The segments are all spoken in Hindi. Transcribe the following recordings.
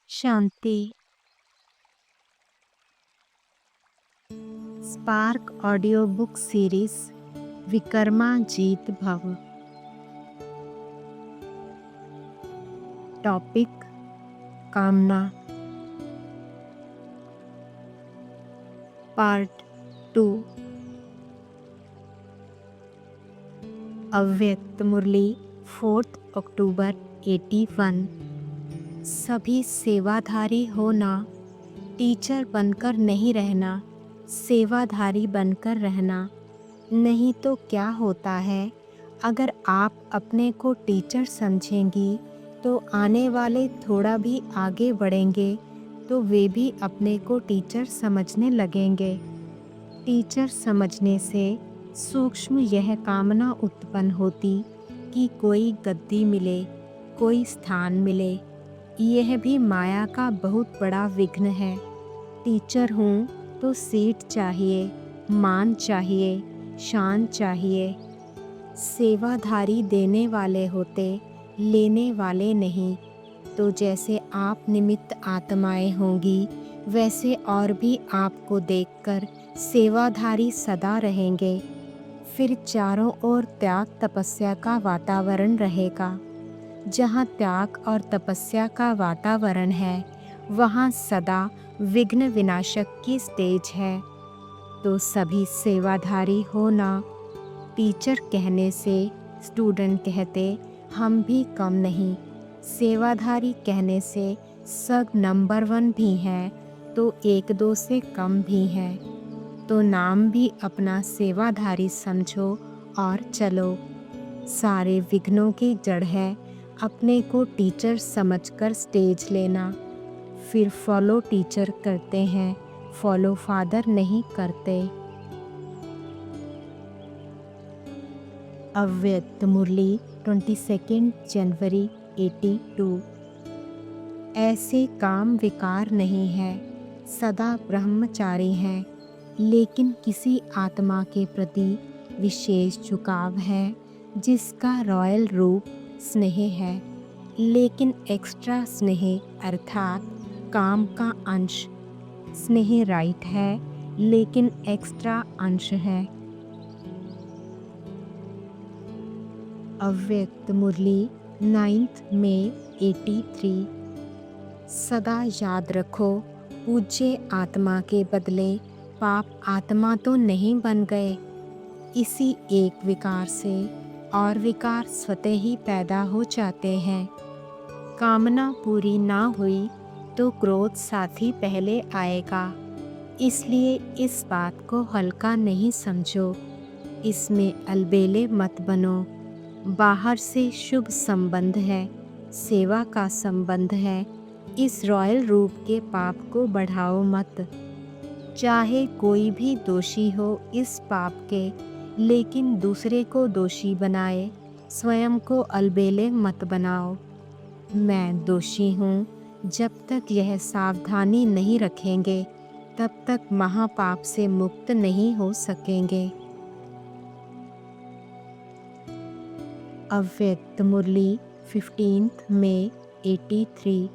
शांति। स्पार्क ऑडियो बुक सीरीज विकर्मा जीत भव। टॉपिक कामना। पार्ट 2। अव्यक्त मुरली 4 अक्टूबर 81। सभी सेवाधारी होना, टीचर बनकर नहीं रहना, सेवाधारी बनकर रहना। नहीं तो क्या होता है, अगर आप अपने को टीचर समझेंगी तो आने वाले थोड़ा भी आगे बढ़ेंगे तो वे भी अपने को टीचर समझने लगेंगे। टीचर समझने से सूक्ष्म यह कामना उत्पन्न होती कि कोई गद्दी मिले, कोई स्थान मिले। यह भी माया का बहुत बड़ा विघ्न है। टीचर हूँ तो सीट चाहिए, मान चाहिए, शान चाहिए। सेवाधारी देने वाले होते, लेने वाले नहीं। तो जैसे आप निमित्त आत्माएं होंगी, वैसे और भी आपको देखकर सेवाधारी सदा रहेंगे। फिर चारों ओर त्याग तपस्या का वातावरण रहेगा। जहाँ त्याग और तपस्या का वातावरण है, वहाँ सदा विघ्न विनाशक की स्टेज है। तो सभी सेवाधारी होना। टीचर कहने से स्टूडेंट कहते हम भी कम नहीं, सेवाधारी कहने से सब नंबर 1 भी हैं तो 1-2 से कम भी हैं। तो नाम भी अपना सेवाधारी समझो और चलो। सारे विघ्नों की जड़ है अपने को टीचर समझकर स्टेज लेना। फिर फॉलो टीचर करते हैं, फॉलो फादर नहीं करते। अव्यक्त मुरली 22 जनवरी 82। ऐसे काम विकार नहीं है, सदा ब्रह्मचारी हैं, लेकिन किसी आत्मा के प्रति विशेष झुकाव है जिसका रॉयल रूप स्नेह है। लेकिन एक्स्ट्रा स्नेह अर्थात काम का अंश। स्नेह राइट है, लेकिन एक्स्ट्रा अंश है। अव्यक्त मुरली 9 मई 83। सदा याद रखो, पूज्य आत्मा के बदले पाप आत्मा तो नहीं बन गए। इसी एक विकार से और विकार स्वतः ही पैदा हो जाते हैं। कामना पूरी ना हुई तो क्रोध साथ ही पहले आएगा। इसलिए इस बात को हल्का नहीं समझो, इसमें अलबेले मत बनो। बाहर से शुभ संबंध है, सेवा का संबंध है। इस रॉयल रूप के पाप को बढ़ाओ मत। चाहे कोई भी दोषी हो इस पाप के, लेकिन दूसरे को दोषी बनाए, स्वयं को अलबेले मत बनाओ। मैं दोषी हूँ, जब तक यह सावधानी नहीं रखेंगे तब तक महापाप से मुक्त नहीं हो सकेंगे। अव्यक्त मुरली 15 मई 83।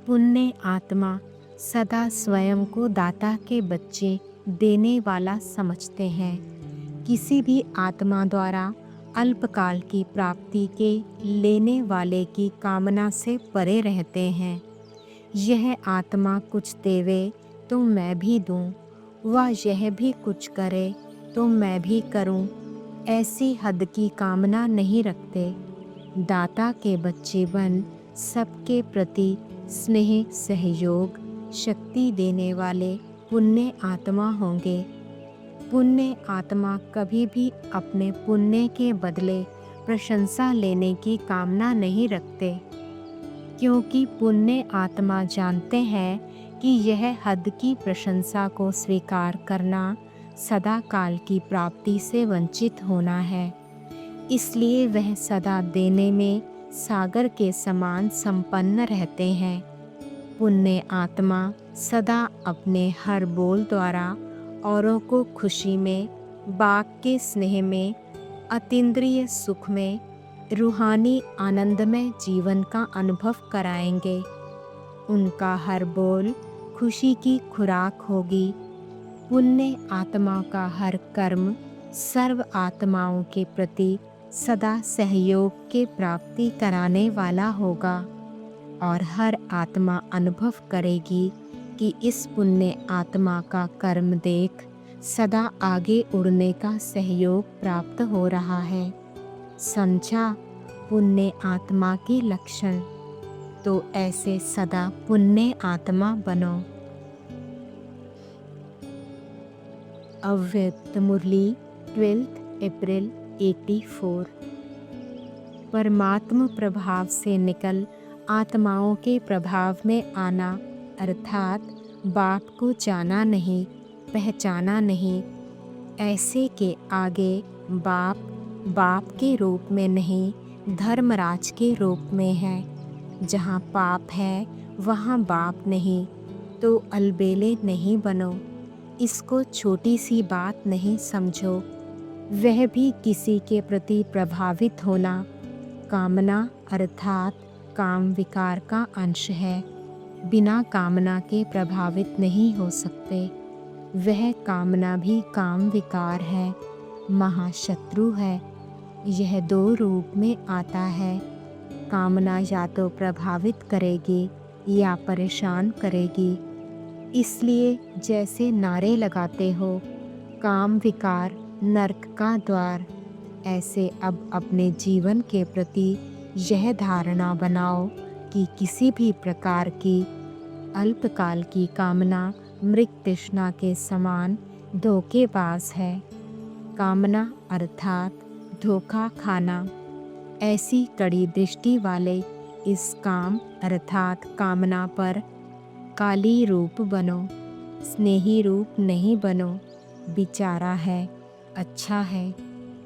पुण्य आत्मा सदा स्वयं को दाता के बच्चे देने वाला समझते हैं। किसी भी आत्मा द्वारा अल्पकाल की प्राप्ति के लेने वाले की कामना से परे रहते हैं। यह आत्मा कुछ देवे तो मैं भी दूं, वह यह भी कुछ करे तो मैं भी करूं, ऐसी हद की कामना नहीं रखते। दाता के बच्चे बन सबके प्रति स्नेह सहयोग शक्ति देने वाले पुण्य आत्मा होंगे। पुण्य आत्मा कभी भी अपने पुण्य के बदले प्रशंसा लेने की कामना नहीं रखते, क्योंकि पुण्य आत्मा जानते हैं कि यह हद की प्रशंसा को स्वीकार करना सदा काल की प्राप्ति से वंचित होना है। इसलिए वह सदा देने में सागर के समान संपन्न रहते हैं। पुण्य आत्मा सदा अपने हर बोल द्वारा औरों को खुशी में, बाग के स्नेह में, अतीन्द्रिय सुख में, रूहानी आनंदमय जीवन का अनुभव कराएंगे। उनका हर बोल खुशी की खुराक होगी। पुण्य आत्मा का हर कर्म सर्व आत्माओं के प्रति सदा सहयोग के प्राप्ति कराने वाला होगा और हर आत्मा अनुभव करेगी कि इस पुण्य आत्मा का कर्म देख सदा आगे उड़ने का सहयोग प्राप्त हो रहा है। समझा पुण्य आत्मा के लक्षण, तो ऐसे सदा पुण्य आत्मा बनो। अव्यक्त मुरली 12 अप्रैल 84। परमात्म प्रभाव से निकल आत्माओं के प्रभाव में आना अर्थात बाप को जाना नहीं, पहचाना नहीं। ऐसे के आगे बाप बाप के रूप में नहीं, धर्मराज के रूप में है। जहाँ पाप है वहाँ बाप नहीं, तो अलबेले नहीं बनो। इसको छोटी सी बात नहीं समझो। वह भी किसी के प्रति प्रभावित होना कामना अर्थात काम विकार का अंश है। बिना कामना के प्रभावित नहीं हो सकते। वह कामना भी काम विकार है, महाशत्रु है। यह दो रूप में आता है। कामना या तो प्रभावित करेगी या परेशान करेगी। इसलिए जैसे नारे लगाते हो काम विकार नरक का द्वार, ऐसे अब अपने जीवन के प्रति यह धारणा बनाओ कि किसी भी प्रकार की अल्पकाल की कामना मृग तृष्णा के समान धोखेबाज है। कामना अर्थात धोखा खाना। ऐसी कड़ी दृष्टि वाले इस काम अर्थात कामना पर काली रूप बनो, स्नेही रूप नहीं बनो। बेचारा है, अच्छा है,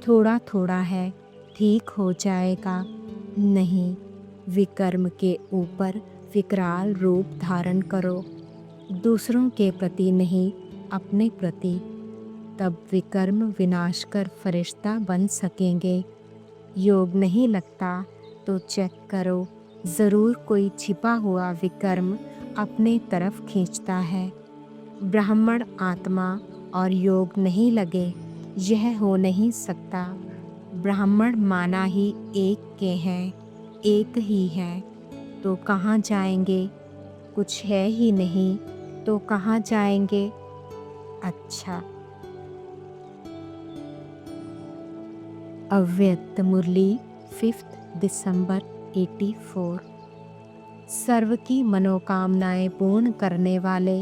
थोड़ा थोड़ा है, ठीक हो जाएगा, नहीं। विकर्म के ऊपर विकराल रूप धारण करो, दूसरों के प्रति नहीं, अपने प्रति। तब विकर्म विनाश कर फरिश्ता बन सकेंगे। योग नहीं लगता तो चेक करो, ज़रूर कोई छिपा हुआ विकर्म अपने तरफ खींचता है। ब्राह्मण आत्मा और योग नहीं लगे, यह हो नहीं सकता। ब्राह्मण माना ही एक के हैं, एक ही है, तो कहाँ जाएंगे? कुछ है ही नहीं, तो कहाँ जाएंगे? अच्छा। अव्यक्त मुरली 5 दिसंबर 84। सर्व की मनोकामनाएं पूर्ण करने वाले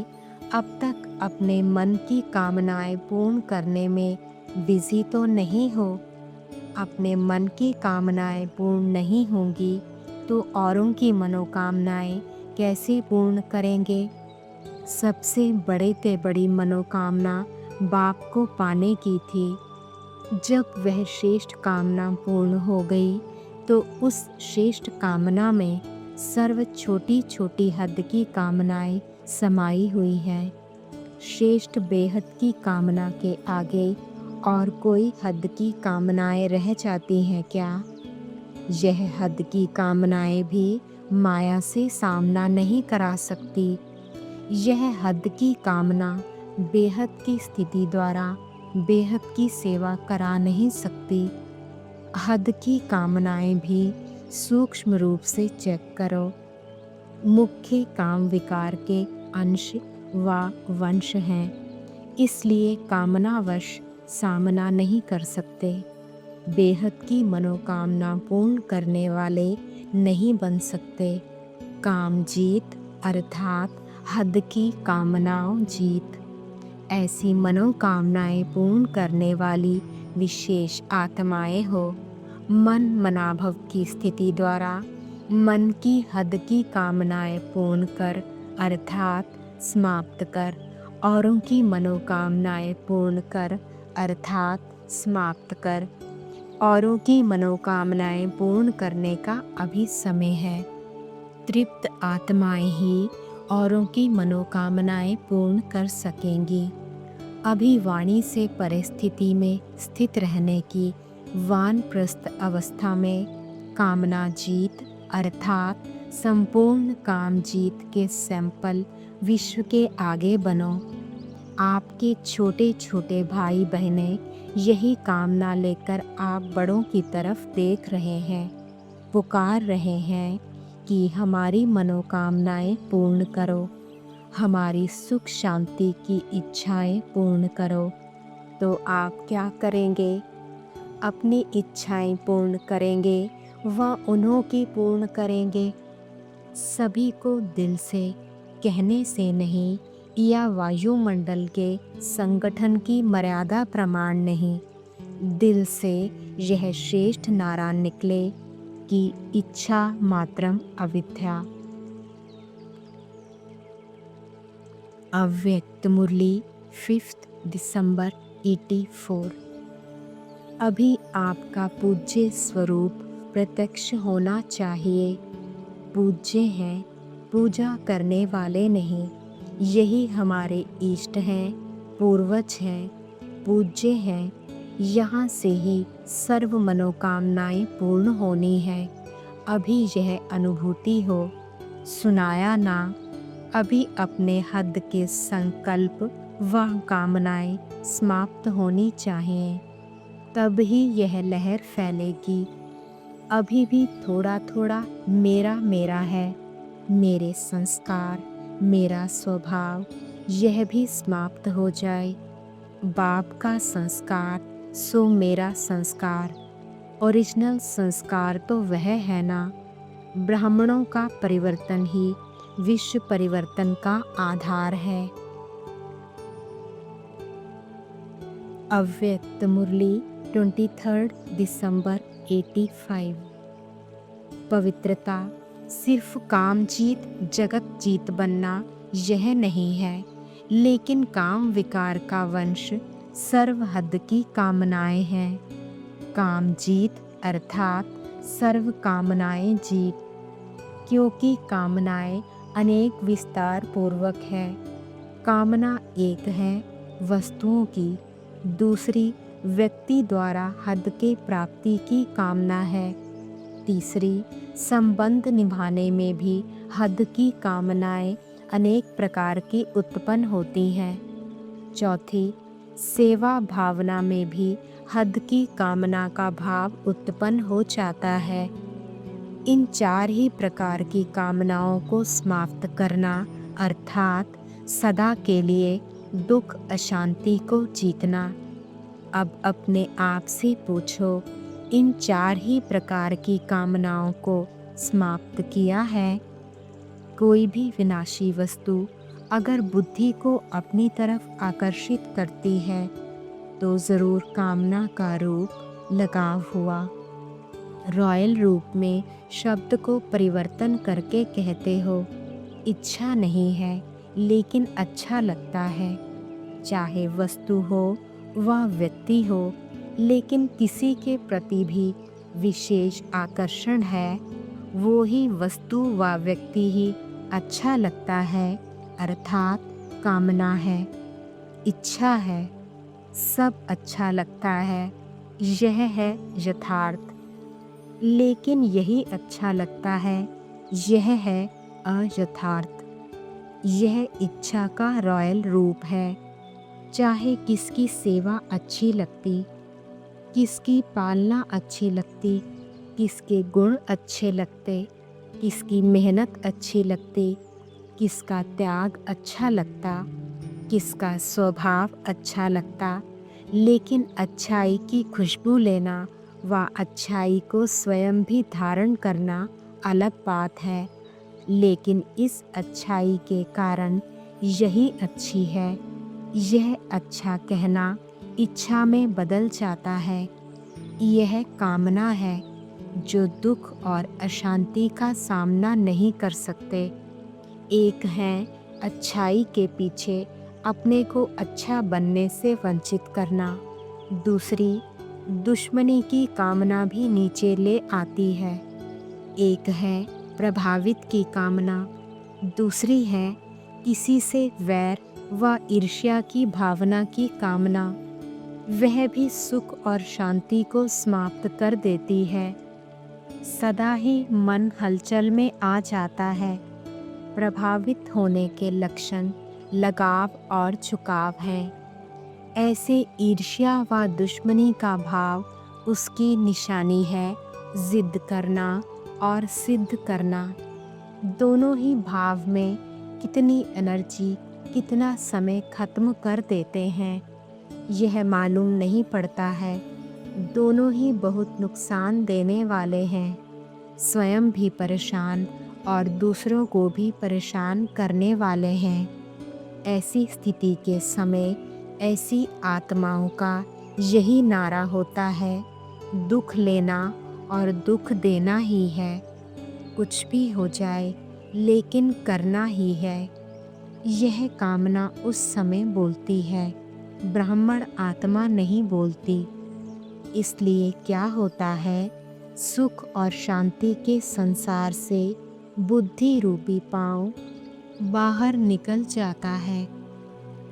अब तक अपने मन की कामनाएं पूर्ण करने में बिजी तो नहीं हो। अपने मन की कामनाएं पूर्ण नहीं होंगी तो औरों की मनोकामनाएं कैसे पूर्ण करेंगे? सबसे बड़े से बड़ी मनोकामना बाप को पाने की थी। जब वह श्रेष्ठ कामना पूर्ण हो गई तो उस श्रेष्ठ कामना में सर्व छोटी छोटी हद की कामनाएं समाई हुई है। श्रेष्ठ बेहद की कामना के आगे और कोई हद की कामनाएं रह जाती हैं क्या? यह हद की कामनाएं भी माया से सामना नहीं करा सकती। यह हद की कामना बेहद की स्थिति द्वारा बेहद की सेवा करा नहीं सकती। हद की कामनाएं भी सूक्ष्म रूप से चेक करो। मुख्य काम विकार के अंश व वंश हैं, इसलिए कामनावश सामना नहीं कर सकते। बेहद की मनोकामना पूर्ण करने वाले नहीं बन सकते। काम जीत अर्थात हद की कामनाओं जीत। ऐसी मनोकामनाएं पूर्ण करने वाली विशेष आत्माएं हो। मन मनाभव की स्थिति द्वारा मन की हद की कामनाएं पूर्ण कर अर्थात समाप्त कर, औरों की मनोकामनाएं पूर्ण कर अर्थात समाप्त कर। औरों की मनोकामनाएं पूर्ण करने का अभी समय है। तृप्त आत्माएं ही औरों की मनोकामनाएं पूर्ण कर सकेंगी। अभी वाणी से परिस्थिति में स्थित रहने की वानप्रस्थ अवस्था में कामना जीत अर्थात संपूर्ण काम जीत के सैंपल विश्व के आगे बनो। आपके छोटे छोटे भाई बहनें यही कामना लेकर आप बड़ों की तरफ देख रहे हैं, पुकार रहे हैं कि हमारी मनोकामनाएं पूर्ण करो, हमारी सुख शांति की इच्छाएं पूर्ण करो। तो आप क्या करेंगे? अपनी इच्छाएं पूर्ण करेंगे व उन्हों की पूर्ण करेंगे। सभी को दिल से कहने से नहीं या वायुमंडल के संगठन की मर्यादा प्रमाण नहीं, दिल से यह श्रेष्ठ नारा निकले कि इच्छा मात्रम अविद्या। अव्यक्त मुरली 5 दिसंबर 84। अभी आपका पूज्य स्वरूप प्रत्यक्ष होना चाहिए। पूज्य हैं, पूजा करने वाले नहीं। यही हमारे इष्ट हैं, पूर्वज हैं, पूज्य हैं। यहाँ से ही सर्व मनोकामनाएं पूर्ण होनी है। अभी यह अनुभूति हो, सुनाया ना। अभी अपने हद के संकल्प व कामनाएं समाप्त होनी चाहिए, तब ही यह लहर फैलेगी। अभी भी थोड़ा थोड़ा मेरा मेरा है, मेरे संस्कार, मेरा स्वभाव, यह भी समाप्त हो जाए। बाप का संस्कार सो मेरा संस्कार, ओरिजिनल संस्कार तो वह है ना। ब्राह्मणों का परिवर्तन ही विश्व परिवर्तन का आधार है। अव्यक्त मुरली 23 दिसंबर 85। पवित्रता सिर्फ काम जीत जगत जीत बनना यह नहीं है, लेकिन काम विकार का वंश सर्व हद की कामनाएं हैं। काम जीत अर्थात सर्व कामनाएं जीत, क्योंकि कामनाएं अनेक विस्तार पूर्वक है। कामना एक है वस्तुओं की, दूसरी व्यक्ति द्वारा हद के प्राप्ति की कामना है, तीसरी संबंध निभाने में भी हद की कामनाएं अनेक प्रकार की उत्पन्न होती हैं, चौथी सेवा भावना में भी हद की कामना का भाव उत्पन्न हो जाता है। इन चार ही प्रकार की कामनाओं को समाप्त करना अर्थात सदा के लिए दुख अशांति को जीतना। अब अपने आप से पूछो, इन चार ही प्रकार की कामनाओं को समाप्त किया है? कोई भी विनाशी वस्तु अगर बुद्धि को अपनी तरफ आकर्षित करती है तो ज़रूर कामना का रूप लगाव हुआ। रॉयल रूप में शब्द को परिवर्तन करके कहते हो, इच्छा नहीं है लेकिन अच्छा लगता है। चाहे वस्तु हो व व्यक्ति हो, लेकिन किसी के प्रति भी विशेष आकर्षण है, वो ही वस्तु व व्यक्ति ही अच्छा लगता है, अर्थात कामना है, इच्छा है, सब अच्छा लगता है, यह है यथार्थ। लेकिन यही अच्छा लगता है, यह है अयथार्थ। यह इच्छा का रॉयल रूप है। चाहे किसकी सेवा अच्छी लगती, किसकी पालना अच्छी लगती, किसके गुण अच्छे लगते, किसकी मेहनत अच्छी लगती, किसका त्याग अच्छा लगता, किसका स्वभाव अच्छा लगता, लेकिन अच्छाई की खुशबू लेना व अच्छाई को स्वयं भी धारण करना अलग बात है। लेकिन इस अच्छाई के कारण यही अच्छी है, यह अच्छा कहना इच्छा में बदल जाता है। यह कामना है जो दुख और अशांति का सामना नहीं कर सकते। एक है अच्छाई के पीछे अपने को अच्छा बनने से वंचित करना, दूसरी दुश्मनी की कामना भी नीचे ले आती है। एक है प्रभावित की कामना, दूसरी है किसी से वैर व ईर्ष्या की भावना की कामना। वह भी सुख और शांति को समाप्त कर देती है। सदा ही मन हलचल में आ जाता है। प्रभावित होने के लक्षण लगाव और झुकाव हैं। ऐसे ईर्ष्या व दुश्मनी का भाव उसकी निशानी है। जिद करना और सिद्ध करना, दोनों ही भाव में कितनी एनर्जी, कितना समय खत्म कर देते हैं, यह मालूम नहीं पड़ता है। दोनों ही बहुत नुकसान देने वाले हैं। स्वयं भी परेशान और दूसरों को भी परेशान करने वाले हैं। ऐसी स्थिति के समय ऐसी आत्माओं का यही नारा होता है, दुख लेना और दुख देना ही है। कुछ भी हो जाए लेकिन करना ही है, यह कामना उस समय बोलती है। ब्राह्मण आत्मा नहीं बोलती। इसलिए क्या होता है, सुख और शांति के संसार से बुद्धि रूपी पांव बाहर निकल जाता है।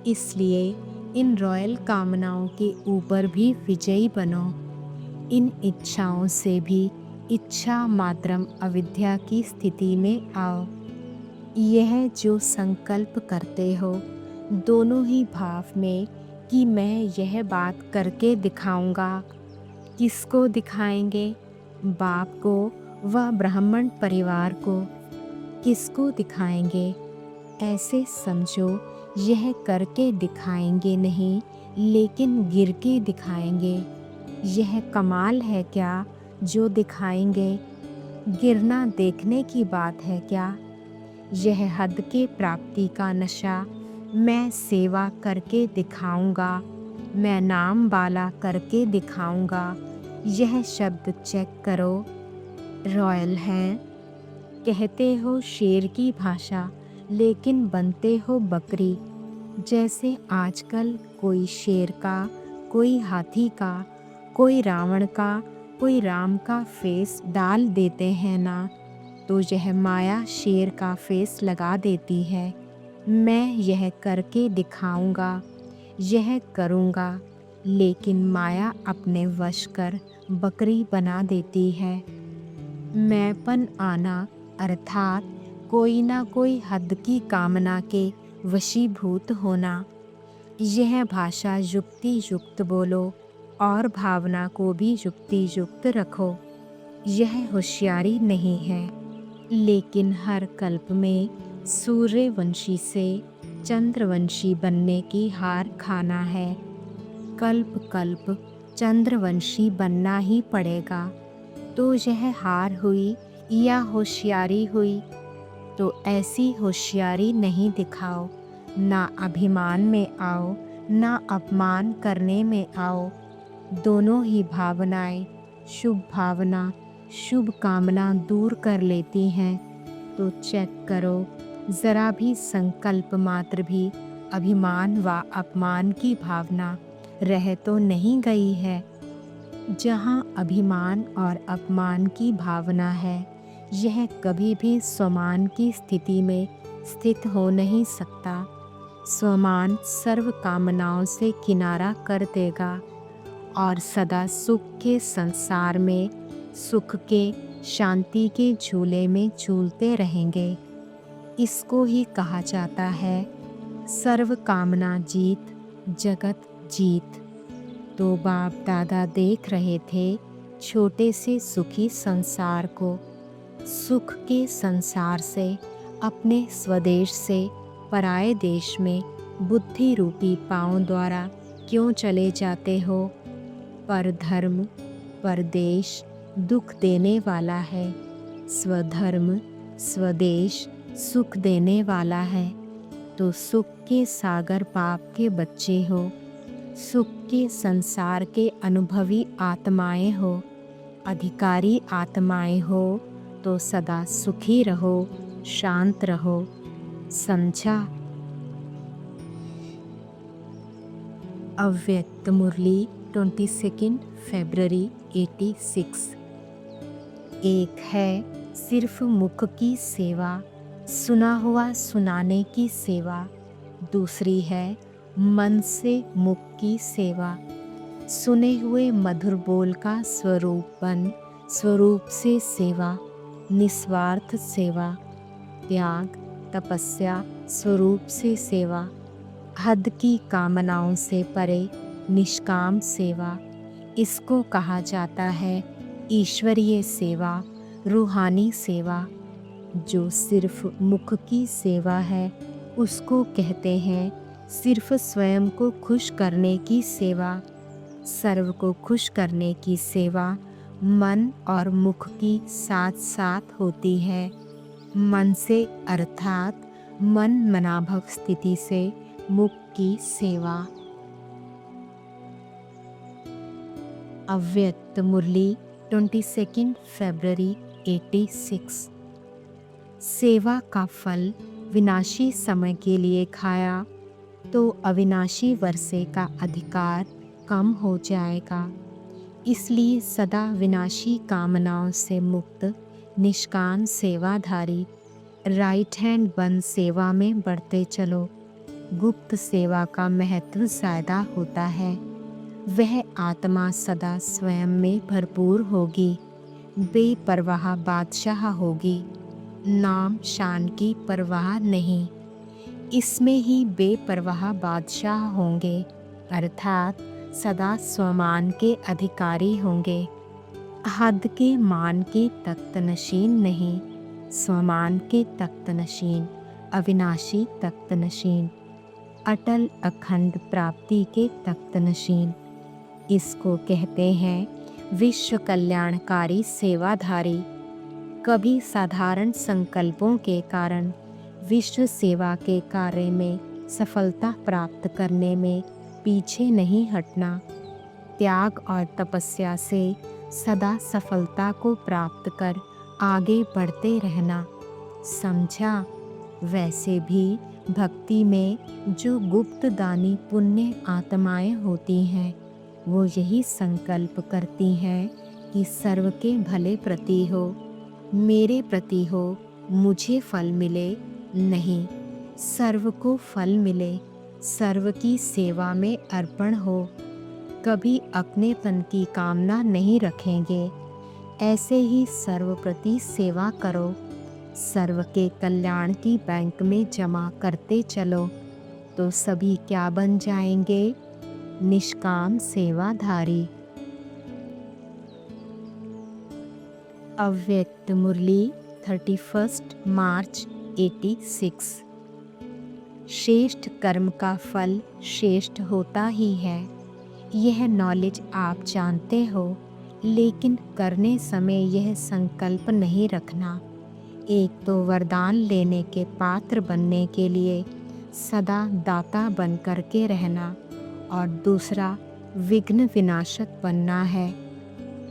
इसलिए इन रॉयल कामनाओं के ऊपर भी विजयी बनो। इन इच्छाओं से भी इच्छा मात्रम अविद्या की स्थिति में आओ। यह जो संकल्प करते हो दोनों ही भाव में कि मैं यह बात करके दिखाऊंगा, किसको दिखाएंगे? बाप को व ब्राह्मण परिवार को। किसको दिखाएंगे? ऐसे समझो यह करके दिखाएंगे नहीं, लेकिन गिर के दिखाएंगे। यह कमाल है क्या जो दिखाएंगे? गिरना देखने की बात है क्या? यह हद के प्राप्ति का नशा। मैं सेवा करके दिखाऊंगा, मैं नाम बाला करके दिखाऊंगा। यह शब्द चेक करो, रॉयल है। कहते हो शेर की भाषा, लेकिन बनते हो बकरी। जैसे आजकल कोई शेर का, कोई हाथी का, कोई रावण का, कोई राम का फेस डाल देते हैं ना, तो यह माया शेर का फेस लगा देती है। मैं यह करके दिखाऊंगा, यह करूंगा, लेकिन माया अपने वश कर बकरी बना देती है। मैंपन आना अर्थात कोई ना कोई हद की कामना के वशीभूत होना। यह भाषा युक्ति युक्त बोलो और भावना को भी युक्ति युक्त रखो। यह होशियारी नहीं है, लेकिन हर कल्प में सूर्यवंशी से चंद्रवंशी बनने की हार खाना है। कल्प कल्प चंद्रवंशी बनना ही पड़ेगा। तो यह हार हुई या होशियारी हुई? तो ऐसी होशियारी नहीं दिखाओ। ना अभिमान में आओ, ना अपमान करने में आओ। दोनों ही भावनाएं, शुभ भावना शुभ कामना दूर कर लेती हैं। तो चेक करो, जरा भी संकल्प मात्र भी अभिमान व अपमान की भावना रह तो नहीं गई है। जहाँ अभिमान और अपमान की भावना है, यह कभी भी स्वमान की स्थिति में स्थित हो नहीं सकता। स्वमान सर्व कामनाओं से किनारा कर देगा और सदा सुख के संसार में, सुख के शांति के झूले में झूलते रहेंगे। इसको ही कहा जाता है सर्व कामना जीत, जगत जीत। तो बाप दादा देख रहे थे छोटे से सुखी संसार को। सुख के संसार से, अपने स्वदेश से पराये देश में बुद्धि रूपी पांव द्वारा क्यों चले जाते हो? पर धर्म, परदेश दुख देने वाला है। स्वधर्म, स्वदेश सुख देने वाला है। तो सुख के सागर बाप के बच्चे हो, सुख के संसार के अनुभवी आत्माएं हो, अधिकारी आत्माएं हो। तो सदा सुखी रहो, शांत रहो। समझा? अव्यक्त मुरली 22 फरवरी 86। एक है सिर्फ मुख की सेवा, सुना हुआ सुनाने की सेवा। दूसरी है मन से मुख की सेवा। सुने हुए मधुर बोल का स्वरूप बन स्वरूप से सेवा, निस्वार्थ सेवा, त्याग, तपस्या, स्वरूप से सेवा, हद की कामनाओं से परे, निष्काम सेवा। इसको कहा जाता है ईश्वरीय सेवा, रूहानी सेवा। जो सिर्फ मुख की सेवा है उसको कहते हैं सिर्फ स्वयं को खुश करने की सेवा। सर्व को खुश करने की सेवा मन और मुख की साथ साथ होती है। मन से अर्थात मन मनाभव स्थिति से मुख की सेवा। अव्यक्त मुरली 22 फरवरी 86। सेवा का फल विनाशी समय के लिए खाया तो अविनाशी वर्षे का अधिकार कम हो जाएगा। इसलिए सदा विनाशी कामनाओं से मुक्त निष्काम सेवाधारी राइट हैंड बन सेवा में बढ़ते चलो। गुप्त सेवा का महत्व ज़्यादा होता है। वह आत्मा सदा स्वयं में भरपूर होगी, बेपरवाह बादशाह होगी, नाम शान की परवाह नहीं। इसमें ही बेपरवाह बादशाह होंगे, अर्थात सदा स्वमान के अधिकारी होंगे। हद के मान के तख्त नशीन नहीं, स्वमान के तख्त नशीन, अविनाशी तख्त नशीन, अटल अखंड प्राप्ति के तख्त नशीन। इसको कहते हैं विश्व कल्याणकारी सेवाधारी। कभी साधारण संकल्पों के कारण विश्व सेवा के कार्य में सफलता प्राप्त करने में पीछे नहीं हटना। त्याग और तपस्या से सदा सफलता को प्राप्त कर आगे बढ़ते रहना। समझा? वैसे भी भक्ति में जो गुप्त दानी पुण्य आत्माएं होती हैं वो यही संकल्प करती हैं कि सर्व के भले प्रति हो, मेरे प्रति हो, मुझे फल मिले नहीं, सर्व को फल मिले, सर्व की सेवा में अर्पण हो। कभी अपनेपन की कामना नहीं रखेंगे। ऐसे ही सर्व प्रति सेवा करो। सर्व के कल्याण की बैंक में जमा करते चलो तो सभी क्या बन जाएंगे? निष्काम सेवाधारी। अव्यक्त मुरली 31 मार्च 86। श्रेष्ठ कर्म का फल श्रेष्ठ होता ही है, यह नॉलेज आप जानते हो, लेकिन करने समय यह संकल्प नहीं रखना। एक तो वरदान लेने के पात्र बनने के लिए सदा दाता बन करके रहना और दूसरा विघ्न विनाशक बनना है।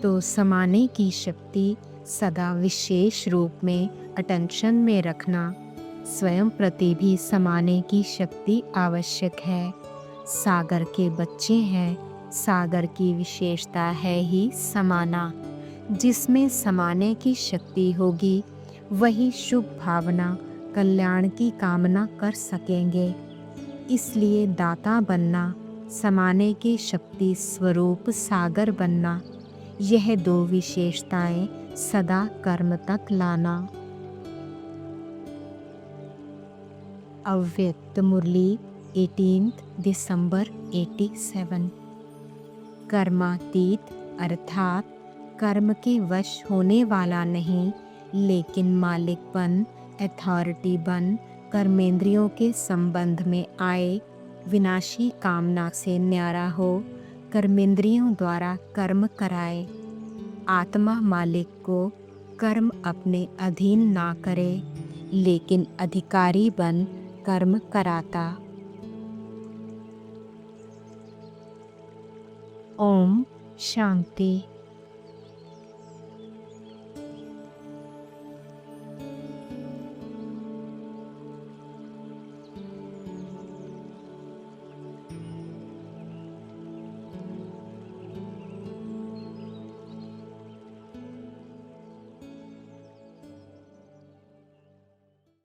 तो समाने की शक्ति सदा विशेष रूप में अटेंशन में रखना। स्वयं प्रति भी समाने की शक्ति आवश्यक है। सागर के बच्चे हैं, सागर की विशेषता है ही समाना। जिसमें समाने की शक्ति होगी वही शुभ भावना कल्याण की कामना कर सकेंगे। इसलिए दाता बनना, समाने की शक्ति स्वरूप सागर बनना, यह दो विशेषताएं सदा कर्म तक लाना। अव्यक्त मुरली 18 दिसंबर 87। कर्मातीत अर्थात कर्म के वश होने वाला नहीं, लेकिन मालिक बन, अथॉरिटी बन, कर्मेंद्रियों के संबंध में आए, विनाशी कामना से न्यारा हो, कर्मेंद्रियों द्वारा कर्म कराए। आत्मा मालिक को कर्म अपने अधीन ना करे, लेकिन अधिकारी बन कर्म कराता। ओम शांति।